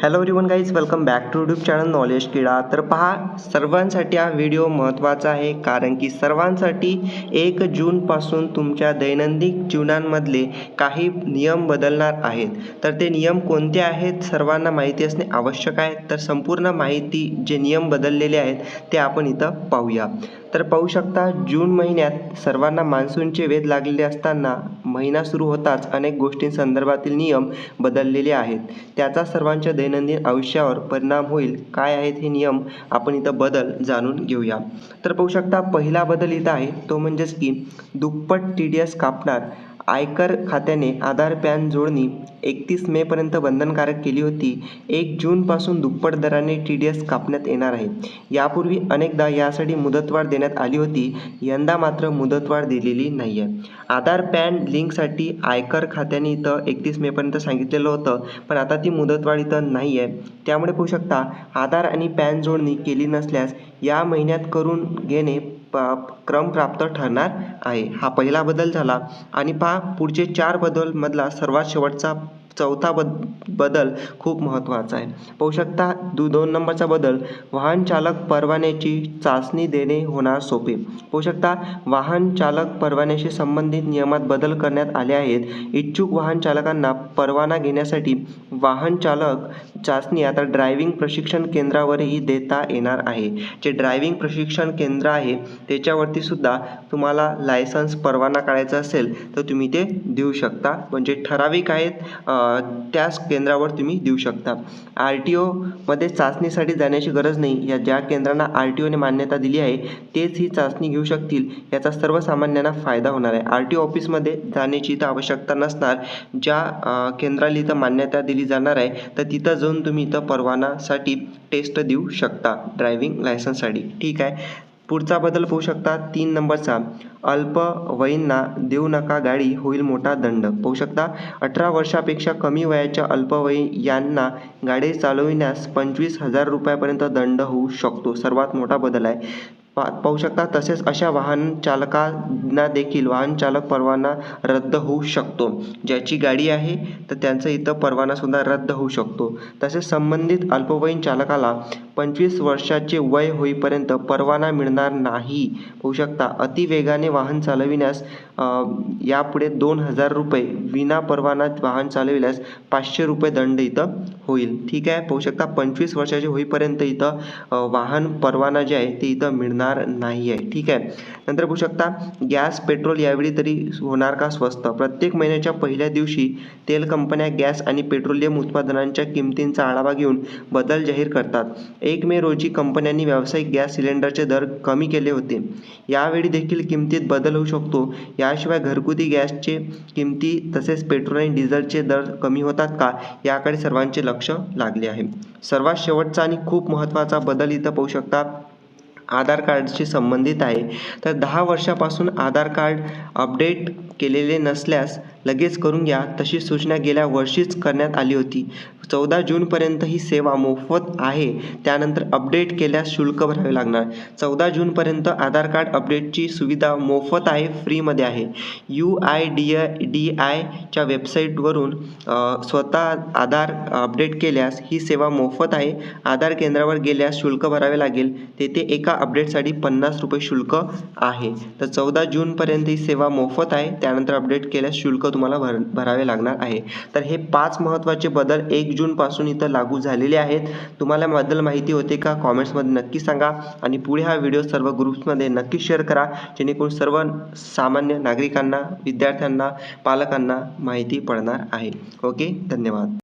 Hello everyone guys, welcome back to YouTube channel knowledge Kida. तर पहा, सर्वांसाठी हा व्हिडिओ महत्त्वाचा आहे, कारण की सर्वांसाठी 1 जूनपासून तुमच्या दैनंदिन जीवनांमधले काही नियम बदलणार आहेत. तर ते नियम कोणते आहेत सर्वांना माहिती असणे आवश्यक आहे. तर संपूर्ण माहिती, जे नियम बदललेले आहेत ते आपण इथं पाहूया. तर पाहू शकता, जून महिन्यात सर्वांना मान्सूनचे वेध लागलेले असताना महिना सुरू होताच अनेक गोष्टींसंदर्भातील नियम बदललेले आहेत. त्याचा सर्वांच्या दैनंदिन आयुष्यावर परिणाम होईल. काय आहेत हे नियम, आपण इथं बदल जाणून घेऊया. तर पाहू शकता, पहिला बदल इथं आहे तो म्हणजेच की दुप्पट TDS कापणार. आयकर खात्याने आधार पॅन जोडणी 31 मेपर्यंत बंधनकारक केली होती. 1 जूनपासून दुप्पट दराने TDS कापण्यात येणार आहे. यापूर्वी अनेकदा यासाठी मुदतवाढ देण्यात आली होती, यंदा मात्र मुदतवाढ दिलेली नाही आहे. आधार पॅन लिंकसाठी आयकर खात्याने इथं 31 मेपर्यंत सांगितलेलं होतं, पण आता ती मुदतवाढ इथं नाही आहे. त्यामुळे पाहू शकता, आधार आणि पॅन जोडणी केली नसल्यास या महिन्यात करून घेणे क्रमप्राप्त ठरणार आहे. हा पहिला बदल झाला. आणि पहा, पुढचे 4 बदलमधला सर्वात शेवटचा चौथा बदल खूप महत्त्वाचा आहे. पाहू शकता, 2 नंबरचा बदल, वाहन चालक परवान्याची चाचणी देणे होणार सोपे. पाहू शकता, वाहन चालक परवान्याशी संबंधित नियमात बदल करण्यात आले आहेत. इच्छुक वाहन चालकांना परवाना घेण्यासाठी वाहन चालक चाचणी आता ड्रायव्हिंग प्रशिक्षण केंद्रावरही देता येणार आहे. जे ड्रायव्हिंग प्रशिक्षण केंद्र आहे त्याच्यावरती सुद्धा तुम्हाला लायसन्स परवाना काढायचा असेल तर तुम्ही ते देऊ शकता. म्हणजे ठराविक आहेत, त्याच केंद्रावर तुम्ही देऊ शकता. RTOमध्ये चाचणीसाठी जाण्याची गरज नाही. या ज्या केंद्रांना RTOने मान्यता दिली आहे तेच ही चाचणी घेऊ शकतील. याचा सर्वसामान्यांना फायदा होणार आहे. RTO ऑफिसमध्ये जाण्याची इथं आवश्यकता नसणार. ज्या केंद्राला इथं मान्यता दिली जाणार आहे तर तिथं जाऊन तुम्ही इथं परवानासाठी टेस्ट देऊ शकता ड्रायव्हिंग लायसन्ससाठी. ठीक आहे. पुढचा बदल पाहू शकता, 3 नंबरचा, अल्पवयींना देऊ नका गाडी, होईल मोठा दंड. पाहू शकता, 18 वर्षापेक्षा कमी वयाच्या अल्पवयीयांना गाडी चालविण्यास 25,000 रुपयापर्यंत दंड होऊ शकतो. सर्वात मोठा बदल आहे. पाहू शकता, तसेच अशा वाहन चालकांना देखील वाहन चालक परवाना रद्द होऊ शकतो. ज्याची गाडी आहे तर त्यांचा इथं परवानासुद्धा रद्द होऊ शकतो. तसेच संबंधित अल्पवयीन चालकाला 25 वर्षाचे वय होईपर्यंत परवाना मिळणार नाही. पाहू शकता, अतिवेगाने वाहन चालविण्यास यापुढे 2,000 रुपये, विना परवाना वाहन चालविल्यास 500 रुपये दंड इथं होईल. ठीक आहे. पाहू शकता, 25 वर्षाचे होईपर्यंत इथं वाहन परवाना जे आहे ते इथं मिळणार नाही आहे. ठीक आहे. नंतर पाहू शकता, गॅस पेट्रोल यावेळी तरी होणार का स्वस्त. प्रत्येक महिन्याच्या पहिल्या दिवशी तेल कंपन्या गॅस आणि पेट्रोलियम उत्पादनांच्या किमतींचा आढावा घेऊन बदल जाहीर करतात. 1 मे रोजी कंपन्यांनी व्यावसायिक गॅस सिलेंडरचे दर कमी केले होते. यावेळी देखील किमतीत बदल होऊ शकतो. याशिवाय घरगुती गॅसचे किमती तसेच पेट्रोल आणि डिझेलचे दर कमी होतात का, याकडे सर्वांचे लक्ष लागले आहे. सर्वात शेवटचा आणि खूप महत्त्वाचा बदल इथं पाहू शकता, आधार कार्डशी संबंधित आहे. तर 10 वर्षापासून आधार कार्ड अपडेट केलेले नसल्यास लगेच करून घ्या. तशी सूचना गेल्या वर्षीच करण्यात आली होती. 14 जूनपर्यंत ही सेवा मोफत आहे. त्यानंतर अपडेट केल्यास शुल्क भरावे लागणार. 14 जूनपर्यंत आधार कार्ड अपडेटची सुविधा मोफत आहे, फ्रीमध्ये आहे. UIDAIच्या वेबसाईटवरून स्वतः आधार अपडेट केल्यास ही सेवा मोफत आहे. आधार केंद्रावर गेल्यास शुल्क भरावे लागेल. तेथे एका अपडेटसाठी 50 रुपये शुल्क आहे. तर 14 जूनपर्यंत ही सेवा मोफत आहे. त्यानंतर अपडेट केल्यास शुल्क तुम्हाला भरावे लागणार आहे. तर हे 5 महत्त्वाचे बदल 1 जूनपासून इथं लागू झालेले आहेत. तुम्हाला बद्दल माहिती होते का, कॉमेंट्समध्ये नक्की सांगा. आणि पुढे हा व्हिडिओ सर्व ग्रुप्समध्ये नक्की शेअर करा, जेणेकरून सर्व सामान्य नागरिकांना, विद्यार्थ्यांना, पालकांना माहिती पडणार आहे. ओके, धन्यवाद.